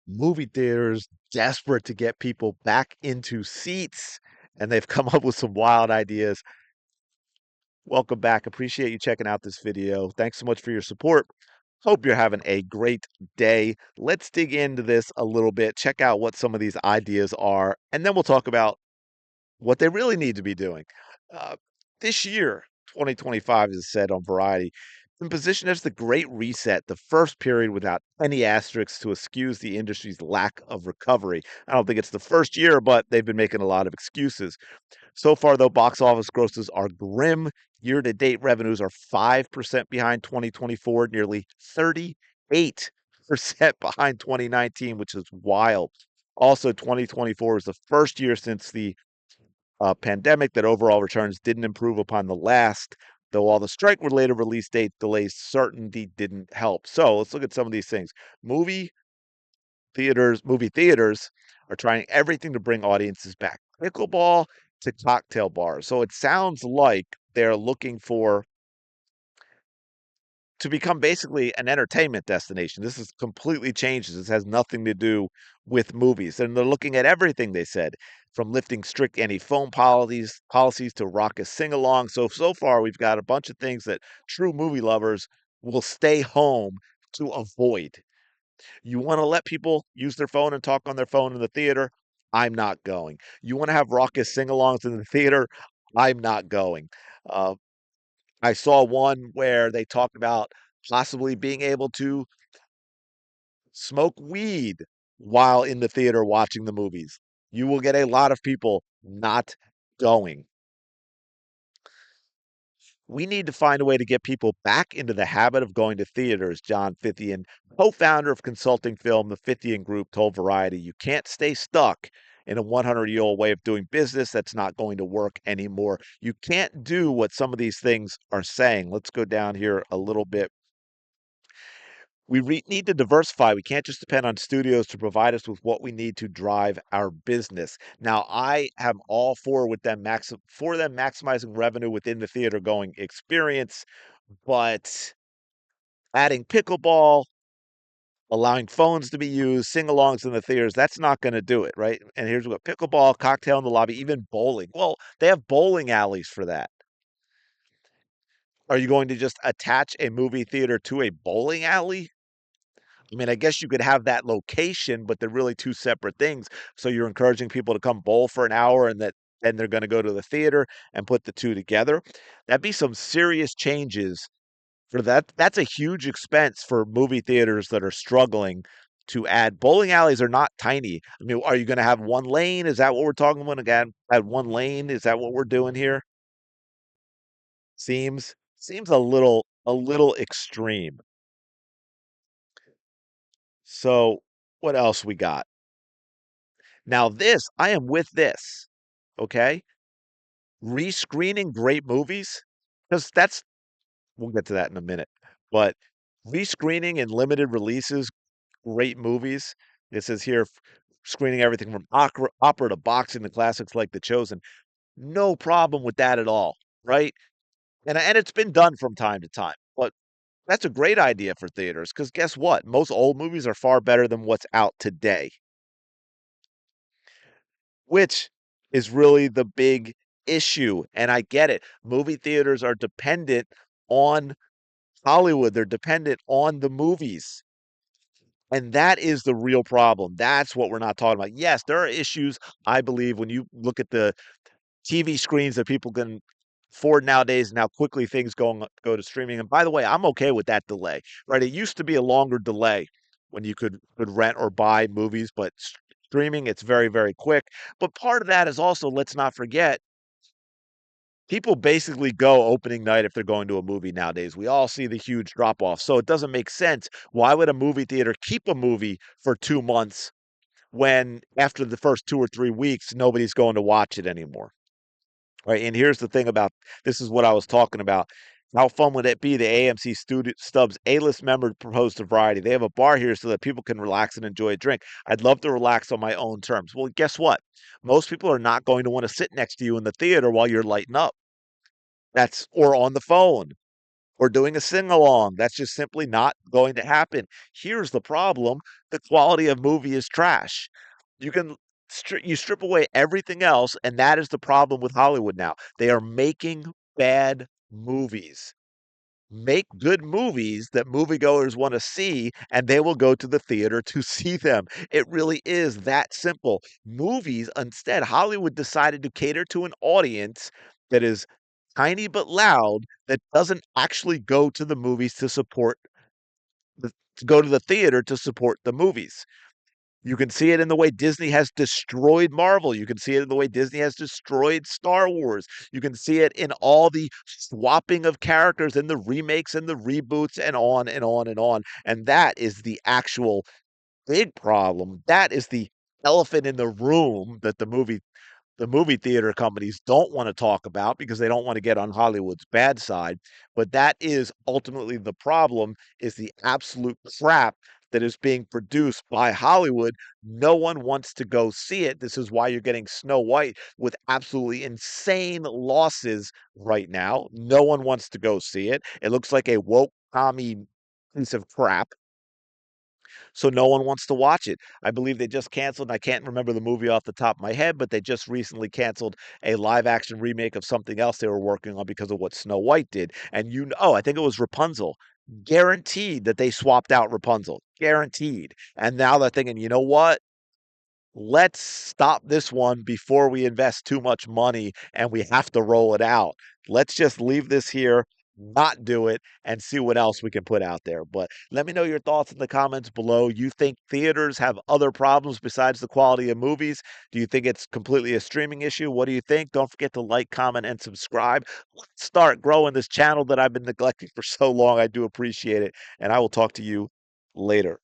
movie theaters desperate to get people back into seats, and they've come up with some wild ideas. Welcome back. Appreciate you checking out this video. Thanks so much for your support. Hope you're having a great day. Let's dig into this a little bit, check out what some of these ideas are, and then we'll talk about what they really need to be doing. Uh, this year, 2025, is said on Variety, in position as the Great Reset, the first period without any asterisks to excuse the industry's lack of recovery. I don't think it's the first year, but they've been making a lot of excuses. So far, though, box office grosses are grim. Year to date revenues are 5% behind 2024, nearly 38% behind 2019, which is wild. Also, 2024 is the first year since the pandemic that overall returns didn't improve upon the last, though all the strike related release date delays certainty didn't help. So let's look at some of these things. Movie movie theaters are trying everything to bring audiences back. Pickleball to cocktail bars. So it sounds like they're looking for to become basically an entertainment destination. This is completely changes. This has nothing to do with movies. And they're looking at everything they said, from lifting strict anti-phone policies to raucous sing-along. So far we've got a bunch of things that true movie lovers will stay home to avoid. You want to let people use their phone and talk on their phone in the theater? I'm not going. You want to have raucous sing-alongs in the theater? I'm not going. Uh, I saw one where they talked about possibly being able to smoke weed while in the theater watching the movies. You will get a lot of people not going. We need to find a way to get people back into the habit of going to theaters, John Fithian, co-founder of consulting film The Fithian Group, told Variety. You can't stay stuck in a 100-year-old way of doing business that's not going to work anymore. You can't do what some of these things are saying. Let's go down here a little bit. Need to diversify. We can't just depend on studios to provide us with what we need to drive our business. Now, I am all for them maximizing revenue within the theater going experience, but adding pickleball, allowing phones to be used, sing-alongs in the theaters, that's not going to do it, right? And here's what: pickleball, cocktail in the lobby, even bowling. Well, they have bowling alleys for that. Are you going to just attach a movie theater to a bowling alley? I mean, I guess you could have that location, but they're really two separate things. So you're encouraging people to come bowl for an hour and that then they're going to go to the theater and put the two together. That'd be some serious changes for that. That's a huge expense for movie theaters that are struggling to add. Bowling alleys are not tiny. I mean, are you going to have one lane? Is that what we're talking about again? At one lane? Is that what we're doing here? Seems a little extreme. So what else we got? Now this, I am with this, okay? Rescreening great movies, because that's we'll get to that in a minute. But rescreening and limited releases, great movies. It says here, screening everything from opera to boxing to classics like The Chosen. No problem with that at all, right? And it's been done from time to time. But that's a great idea for theaters, because guess what? Most old movies are far better than what's out today, which is really the big issue. And I get it. Movie theaters are dependent on Hollywood, they're dependent on the movies. And that is the real problem. That's what we're not talking about. Yes, there are issues, I believe, when you look at the TV screens that people can afford nowadays and how quickly things go to streaming. And by the way, I'm okay with that delay, right? It used to be a longer delay when you could rent or buy movies, but streaming, it's very, very quick. But part of that is also, let's not forget, people basically go opening night if they're going to a movie nowadays. We all see the huge drop off. So it doesn't make sense. Why would a movie theater keep a movie for 2 months when after the first 2 or 3 weeks, nobody's going to watch it anymore? Right. And here's the thing about this is what I was talking about. How fun would it be? The AMC Stubs A-list member proposed to Variety. They have a bar here so that people can relax and enjoy a drink. I'd love to relax on my own terms. Well, guess what? Most people are not going to want to sit next to you in the theater while you're lighting up. That's or on the phone. or doing a sing-along. That's just simply not going to happen. Here's the problem, the quality of movie is trash. You can you strip away everything else, and that is the problem with Hollywood now. They are making bad movies. Make good movies that moviegoers wanna see, and they will go to the theater to see them. It really is that simple. Movies instead, Hollywood decided to cater to an audience that is tiny but loud, that doesn't actually go to the movies to go to the theater to support the movies. You can see it in the way Disney has destroyed Marvel. You can see it in the way Disney has destroyed Star Wars. You can see it in all the swapping of characters and the remakes and the reboots and on and on and on. And that is the actual big problem. That is the elephant in the room that the movie theater companies don't wanna talk about because they don't wanna get on Hollywood's bad side, but that is ultimately the problem, is the absolute crap that is being produced by Hollywood. No one wants to go see it. This is why you're getting Snow White with absolutely insane losses right now. No one wants to go see it. It looks like a woke commie piece of crap, so no one wants to watch it. I believe they just canceled, and I can't remember the movie off the top of my head, but they just recently canceled a live action remake of something else they were working on because of what Snow White did. And oh, I think it was Rapunzel. Guaranteed that they swapped out Rapunzel. Guaranteed. And now they're thinking, you know what? Let's stop this one before we invest too much money and we have to roll it out. Let's just leave this here, not do it, and see what else we can put out there. But let me know your thoughts in the comments below. You think theaters have other problems besides the quality of movies? Do you think it's completely a streaming issue? What do you think? Don't forget to like, comment, and subscribe. Let's start growing this channel that I've been neglecting for so long. I do appreciate it, and I will talk to you later.